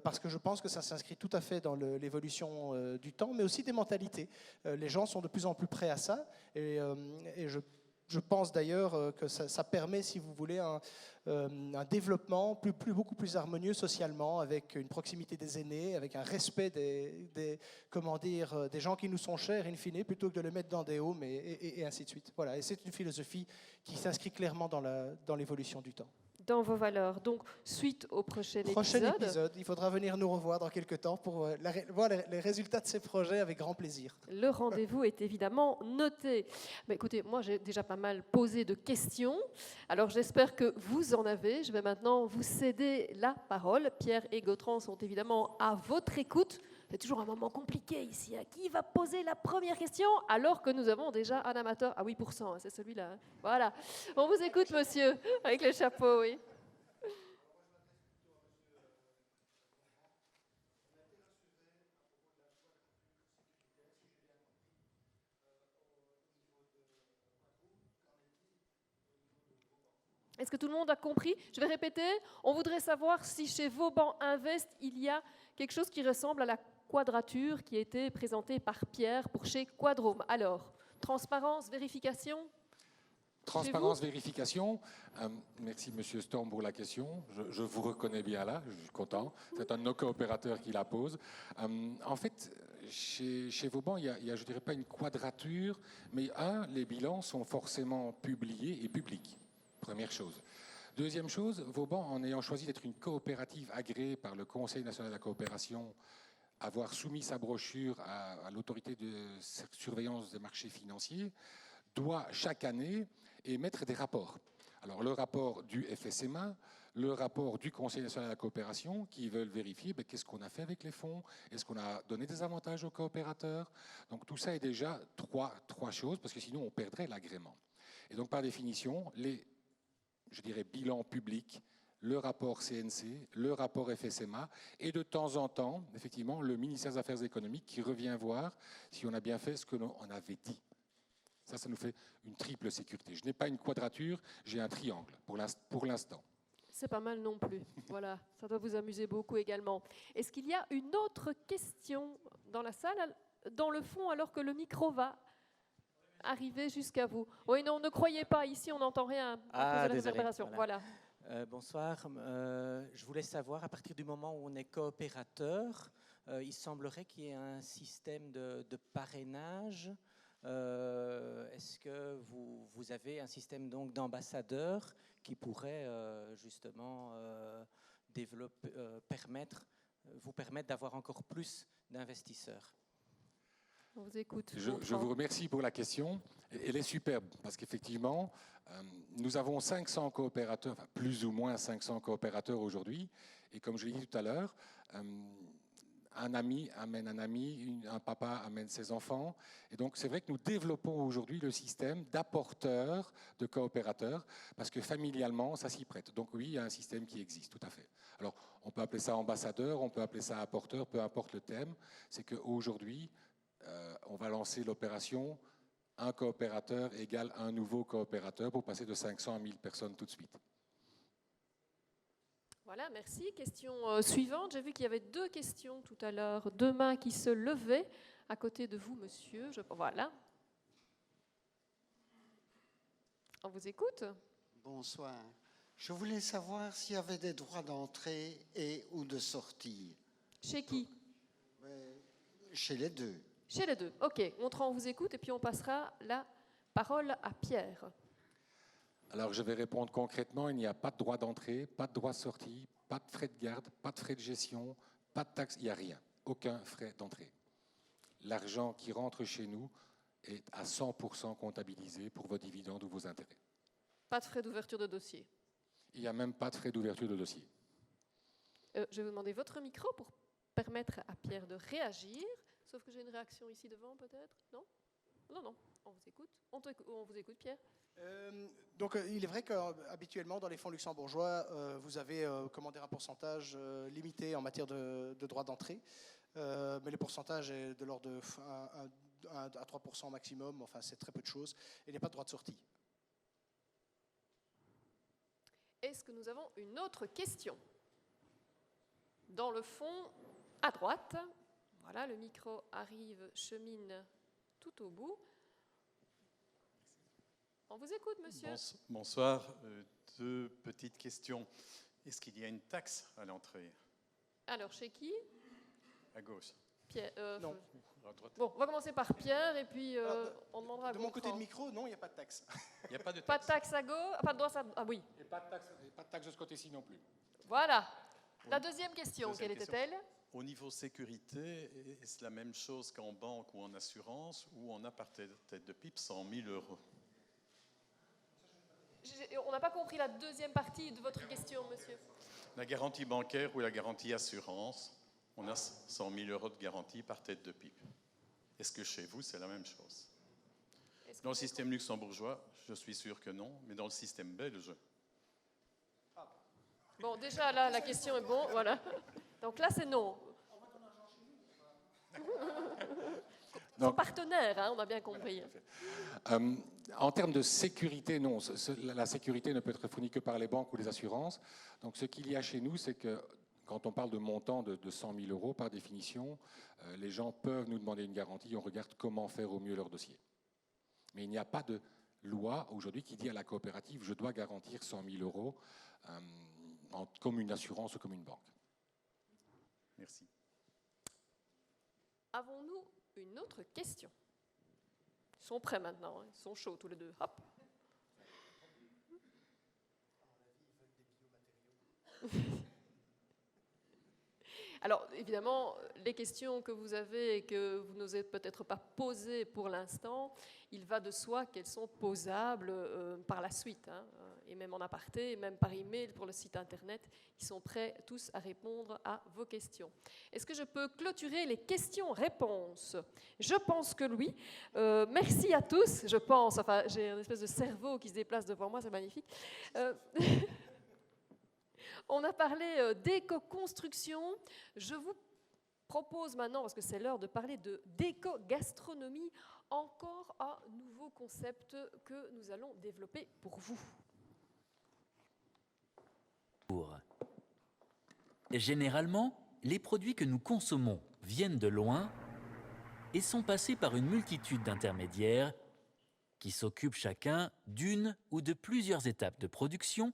Parce que je pense que ça s'inscrit tout à fait dans l'évolution du temps, mais aussi des mentalités. Les gens sont de plus en plus prêts à ça et je pense d'ailleurs que ça permet, si vous voulez, un développement beaucoup plus harmonieux socialement, avec une proximité des aînés, avec un respect des gens qui nous sont chers, in fine, plutôt que de les mettre dans des homes et ainsi de suite. Voilà. Et c'est une philosophie qui s'inscrit clairement dans l'évolution du temps. Dans vos valeurs. Donc, suite au prochain épisode, il faudra venir nous revoir dans quelques temps pour voir les résultats de ces projets avec grand plaisir. Le rendez-vous est évidemment noté. Mais écoutez, moi j'ai déjà pas mal posé de questions, alors j'espère que vous en avez. Je vais maintenant vous céder la parole. Pierre et Gautran sont évidemment à votre écoute. C'est toujours un moment compliqué ici. Qui va poser la première question alors que nous avons déjà un amateur à 8%? C'est celui-là. Voilà. On vous écoute, monsieur, avec le chapeau, oui. Est-ce que tout le monde a compris? Je vais répéter. On voudrait savoir si chez Vauban Invest, il y a quelque chose qui ressemble à la quadrature qui a été présentée par Pierre pour chez Quadrome. Alors, transparence, vérification? Transparence, vérification. Merci, Monsieur Storm, pour la question. Je vous reconnais bien là, je suis content. C'est un de nos coopérateurs qui la pose. En fait, chez Vauban, il y a, je dirais pas une quadrature, mais les bilans sont forcément publiés et publics. Première chose. Deuxième chose, Vauban, en ayant choisi d'être une coopérative agréée par le Conseil national de la coopération, avoir soumis sa brochure à l'autorité de surveillance des marchés financiers, doit chaque année émettre des rapports. Alors le rapport du FSMA, le rapport du Conseil national de la coopération, qui veulent vérifier qu'est-ce qu'on a fait avec les fonds, est-ce qu'on a donné des avantages aux coopérateurs. Donc tout ça est déjà trois choses, parce que sinon on perdrait l'agrément. Et donc par définition, je dirais, bilan public, le rapport CNC, le rapport FSMA, et de temps en temps, effectivement, le ministère des Affaires économiques qui revient voir si on a bien fait ce que l'on avait dit. Ça nous fait une triple sécurité. Je n'ai pas une quadrature, j'ai un triangle, pour l'instant. C'est pas mal non plus. Voilà, ça doit vous amuser beaucoup également. Est-ce qu'il y a une autre question dans la salle, dans le fond, alors que le micro va arriver jusqu'à vous? Oui, non, ne croyez pas, ici on n'entend rien. Désolé. Voilà. Bonsoir. Je voulais savoir, à partir du moment où on est coopérateur, il semblerait qu'il y ait un système de parrainage. Est-ce que vous avez un système donc d'ambassadeurs qui pourrait justement permettre vous permettre d'avoir encore plus d'investisseurs? On vous écoute. Je vous remercie pour la question. Elle est superbe parce qu'effectivement, nous avons 500 coopérateurs, enfin, plus ou moins 500 coopérateurs aujourd'hui. Et comme je l'ai dit tout à l'heure, un ami amène un ami, un papa amène ses enfants. Et donc, c'est vrai que nous développons aujourd'hui le système d'apporteurs, de coopérateurs, parce que familialement, ça s'y prête. Donc oui, il y a un système qui existe, tout à fait. Alors, on peut appeler ça ambassadeur, on peut appeler ça apporteur, peu importe le thème. C'est qu'aujourd'hui, on va lancer l'opération un coopérateur égale un nouveau coopérateur pour passer de 500 à 1000 personnes tout de suite. Voilà, merci. Question suivante. J'ai vu qu'il y avait 2 questions tout à l'heure, 2 mains qui se levaient à côté de vous, monsieur. Voilà. On vous écoute. Bonsoir. Je voulais savoir s'il y avait des droits d'entrée et ou de sortie. Chez qui? Chez les deux. Chez les deux. OK. On vous écoute et puis on passera la parole à Pierre. Alors, je vais répondre concrètement. Il n'y a pas de droit d'entrée, pas de droit de sortie, pas de frais de garde, pas de frais de gestion, pas de taxes. Il n'y a rien. Aucun frais d'entrée. L'argent qui rentre chez nous est à 100% comptabilisé pour vos dividendes ou vos intérêts. Pas de frais d'ouverture de dossier. Il n'y a même pas de frais d'ouverture de dossier. Je vais vous demander votre micro pour permettre à Pierre de réagir. Sauf que j'ai une réaction ici devant, peut-être? Non? Non. On vous écoute. On vous écoute, Pierre. Donc, il est vrai qu'habituellement, dans les fonds luxembourgeois, vous avez un pourcentage limité en matière de droit d'entrée. Mais le pourcentage est de l'ordre de 1 à 3% maximum. Enfin, c'est très peu de choses. Et il n'y a pas de droit de sortie. Est-ce que nous avons une autre question? Dans le fond, à droite. Voilà, le micro arrive, chemine tout au bout. On vous écoute, monsieur. Bonsoir. 2 petites questions. Est-ce qu'il y a une taxe à l'entrée? Alors, chez qui? À gauche. Pierre, Non. À droite. Bon, on va commencer par Pierre et puis on demandera à De mon Gontran. côté de micro, non, il n'y a pas de taxe. Il n'y a pas de taxe. Pas de taxe à gauche, pas de droit à... Ah oui, Et pas de taxe de ce côté-ci non plus. voilà. La deuxième question, Deuxième quelle question. était-elle? Au niveau sécurité, est-ce la même chose qu'en banque ou en assurance, où on a par tête de pipe 100 000 €? On n'a pas compris la deuxième partie de votre question, monsieur. La garantie bancaire ou la garantie assurance, on a 100 000 € de garantie par tête de pipe. Est-ce que chez vous, c'est la même chose? Dans le système luxembourgeois, je suis sûr que non, mais dans le système belge... Bon, déjà, là, la question est bon, voilà. Donc là, c'est non. Son partenaire, hein, on a bien compris. En termes de sécurité, non. La sécurité ne peut être fournie que par les banques ou les assurances. Donc, ce qu'il y a chez nous, c'est que quand on parle de montant de 100 000 € par définition, les gens peuvent nous demander une garantie. On regarde comment faire au mieux leur dossier. Mais il n'y a pas de loi aujourd'hui qui dit à la coopérative « je dois garantir 100 000 € comme une assurance ou comme une banque ». Merci. Avons-nous une autre question? Ils sont prêts maintenant, hein. Ils sont chauds tous les deux. Hop. Alors, évidemment, les questions que vous avez et que vous n'osez peut-être pas poser pour l'instant, il va de soi qu'elles sont posables par la suite, hein, et même en aparté, et même par email pour le site internet. Ils sont prêts tous à répondre à vos questions. Est-ce que je peux clôturer les questions-réponses? Je pense que oui. Merci à tous, je pense. Enfin, j'ai une espèce de cerveau qui se déplace devant moi, c'est magnifique. On a parlé d'éco-construction. Je vous propose maintenant, parce que c'est l'heure de parler d'éco-gastronomie, encore un nouveau concept que nous allons développer pour vous. Généralement, les produits que nous consommons viennent de loin et sont passés par une multitude d'intermédiaires qui s'occupent chacun d'une ou de plusieurs étapes de production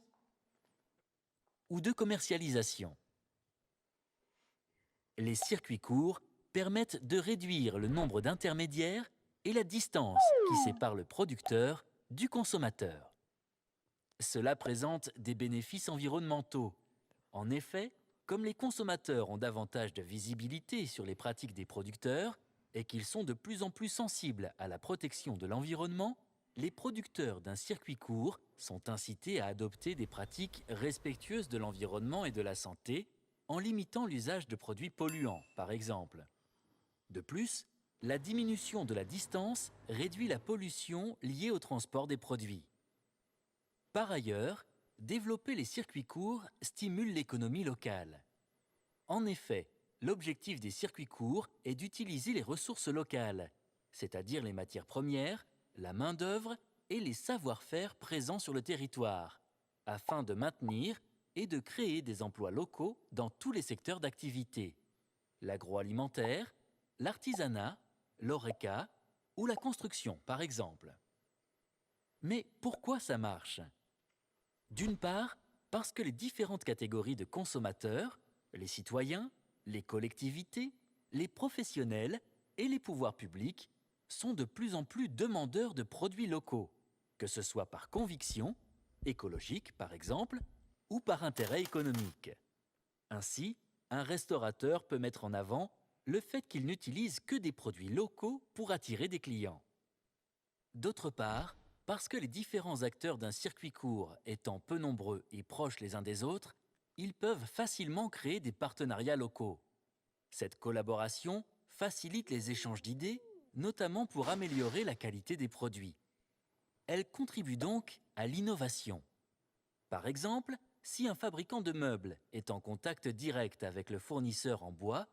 ou de commercialisation. Les circuits courts permettent de réduire le nombre d'intermédiaires et la distance qui sépare le producteur du consommateur. Cela présente des bénéfices environnementaux. En effet, Comme les consommateurs ont davantage de visibilité sur les pratiques des producteurs et qu'ils sont de plus en plus sensibles à la protection de l'environnement, les producteurs d'un circuit court sont incités à adopter des pratiques respectueuses de l'environnement et de la santé, en limitant l'usage de produits polluants, par exemple. De plus, la diminution de la distance réduit la pollution liée au transport des produits. Par ailleurs, développer les circuits courts stimule l'économie locale. En effet, l'objectif des circuits courts est d'utiliser les ressources locales, c'est-à-dire les matières premières, la main-d'œuvre et les savoir-faire présents sur le territoire, afin de maintenir et de créer des emplois locaux dans tous les secteurs d'activité: l'agroalimentaire, l'artisanat, l'horeca ou la construction, par exemple. Mais pourquoi ça marche? D'une part, parce que les différentes catégories de consommateurs, les citoyens, les collectivités, les professionnels et les pouvoirs publics sont de plus en plus demandeurs de produits locaux, que ce soit par conviction, écologique par exemple, ou par intérêt économique. Ainsi, un restaurateur peut mettre en avant le fait qu'il n'utilise que des produits locaux pour attirer des clients. D'autre part, parce que les différents acteurs d'un circuit court étant peu nombreux et proches les uns des autres, ils peuvent facilement créer des partenariats locaux. Cette collaboration facilite les échanges d'idées, notamment pour améliorer la qualité des produits. Elle contribue donc à l'innovation. Par exemple, si un fabricant de meubles est en contact direct avec le fournisseur en bois,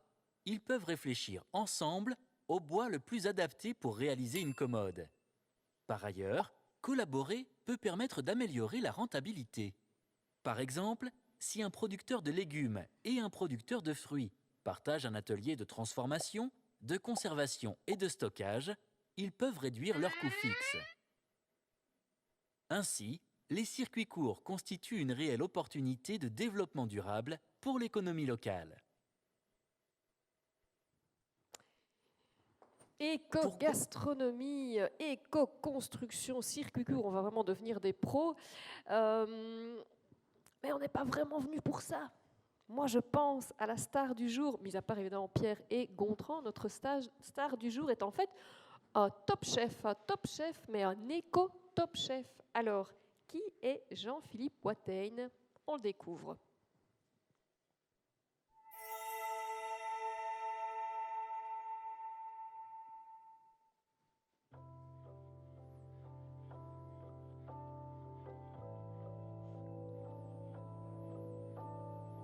ils peuvent réfléchir ensemble au bois le plus adapté pour réaliser une commode. Par ailleurs, collaborer peut permettre d'améliorer la rentabilité. Par exemple, si un producteur de légumes et un producteur de fruits partagent un atelier de transformation, de conservation et de stockage, ils peuvent réduire leurs coûts fixes. Ainsi, les circuits courts constituent une réelle opportunité de développement durable pour l'économie locale. Éco-gastronomie, éco-construction, circuit court, on va vraiment devenir des pros. Mais on n'est pas vraiment venu pour ça. Moi, je pense à la star du jour, mis à part évidemment Pierre et Gontran. Notre star du jour est en fait un top chef, mais un éco-top chef. Alors, qui est Jean-Philippe Watein? On le découvre.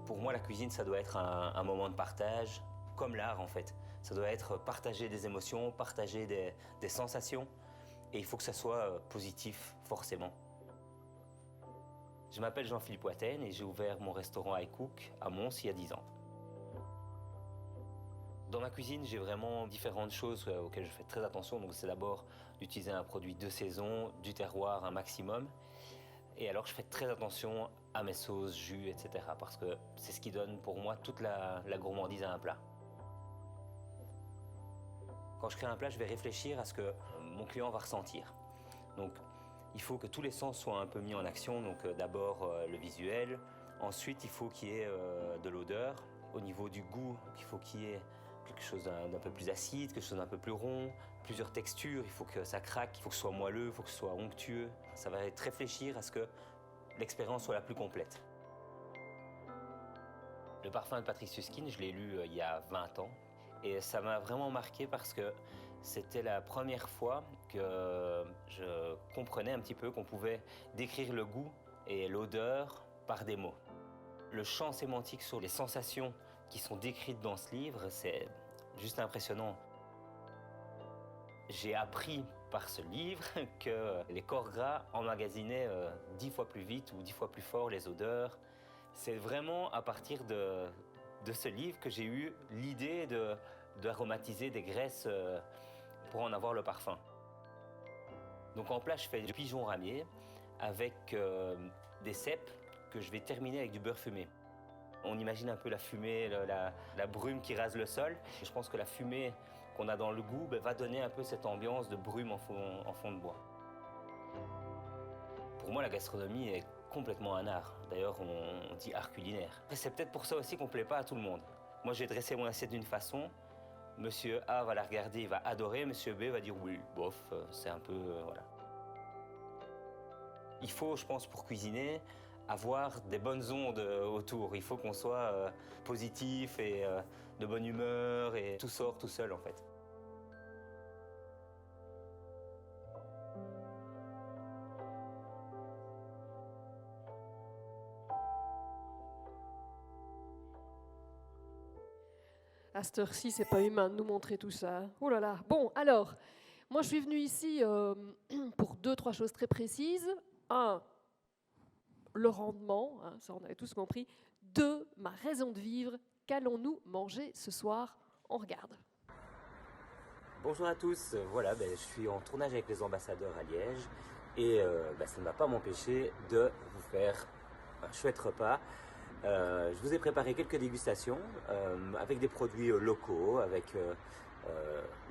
Pour moi, la cuisine, ça doit être un moment de partage, comme l'art en fait. Ça doit être partager des émotions, partager des sensations, et il faut que ça soit positif, forcément. Je m'appelle Jean-Philippe Watein et j'ai ouvert mon restaurant iCook à Mons il y a 10 ans. Dans ma cuisine, j'ai vraiment différentes choses auxquelles je fais très attention. Donc c'est d'abord d'utiliser un produit de saison, du terroir un maximum. Et alors je fais très attention à mes sauces, jus, etc. Parce que c'est ce qui donne pour moi toute la gourmandise à un plat. Quand je crée un plat, je vais réfléchir à ce que mon client va ressentir. Donc il faut que tous les sens soient un peu mis en action. Donc d'abord le visuel, ensuite il faut qu'il y ait de l'odeur. Au niveau du goût, il faut qu'il y ait quelque chose d'un peu plus acide, quelque chose d'un peu plus rond, plusieurs textures, il faut que ça craque, il faut que ce soit moelleux, il faut que ce soit onctueux. Ça va être réfléchir à ce que l'expérience soit la plus complète. Le parfum de Patrick Süskind, je l'ai lu il y a 20 ans et ça m'a vraiment marqué parce que c'était la première fois que je comprenais un petit peu qu'on pouvait décrire le goût et l'odeur par des mots. Le champ sémantique sur les sensations qui sont décrites dans ce livre, c'est juste impressionnant. J'ai appris par ce livre que les corps gras emmagasinaient 10 fois plus vite ou 10 fois plus fort les odeurs. C'est vraiment à partir de ce livre que j'ai eu l'idée d'aromatiser des graisses pour en avoir le parfum. Donc en plat, je fais du pigeon ramier avec des cèpes que je vais terminer avec du beurre fumé. On imagine un peu la fumée, la brume qui rase le sol. Je pense que la fumée qu'on a dans le goût va donner un peu cette ambiance de brume en fond de bois. Pour moi, la gastronomie est complètement un art. D'ailleurs, on dit art culinaire. Et c'est peut-être pour ça aussi qu'on ne plaît pas à tout le monde. Moi, j'ai dressé mon assiette d'une façon. Monsieur A va la regarder, il va adorer. Monsieur B va dire oui, bof, c'est un peu... voilà. Il faut, je pense, pour cuisiner, avoir des bonnes ondes autour. Il faut qu'on soit positif et de bonne humeur et tout sort tout seul, en fait. À cette heure-ci, c'est pas humain de nous montrer tout ça. Oh là là. Bon, alors, moi, je suis venue ici pour 2-3 choses très précises. 1, le rendement, hein, ça on avait tous compris. 2, ma raison de vivre. Qu'allons-nous manger ce soir? On regarde. Bonjour à tous, voilà, je suis en tournage avec les ambassadeurs à Liège et ça ne va pas m'empêcher de vous faire un chouette repas. Je vous ai préparé quelques dégustations avec des produits locaux, avec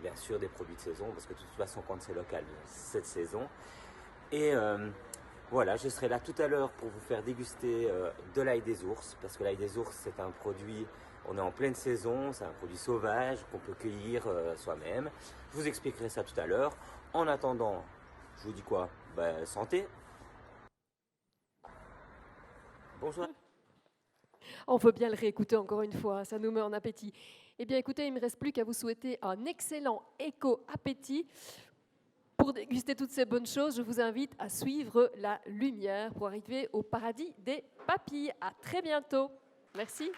bien sûr des produits de saison, parce que de toute façon quand c'est local, c'est de saison. Et voilà, je serai là tout à l'heure pour vous faire déguster de l'ail des ours, parce que l'ail des ours c'est un produit, on est en pleine saison, c'est un produit sauvage qu'on peut cueillir soi-même. Je vous expliquerai ça tout à l'heure. En attendant, je vous dis quoi? Santé. Bonjour. On peut bien le réécouter encore une fois, ça nous met en appétit. Eh bien écoutez, il ne me reste plus qu'à vous souhaiter un excellent éco-appétit. Pour déguster toutes ces bonnes choses, je vous invite à suivre la lumière pour arriver au paradis des papilles. À très bientôt. Merci.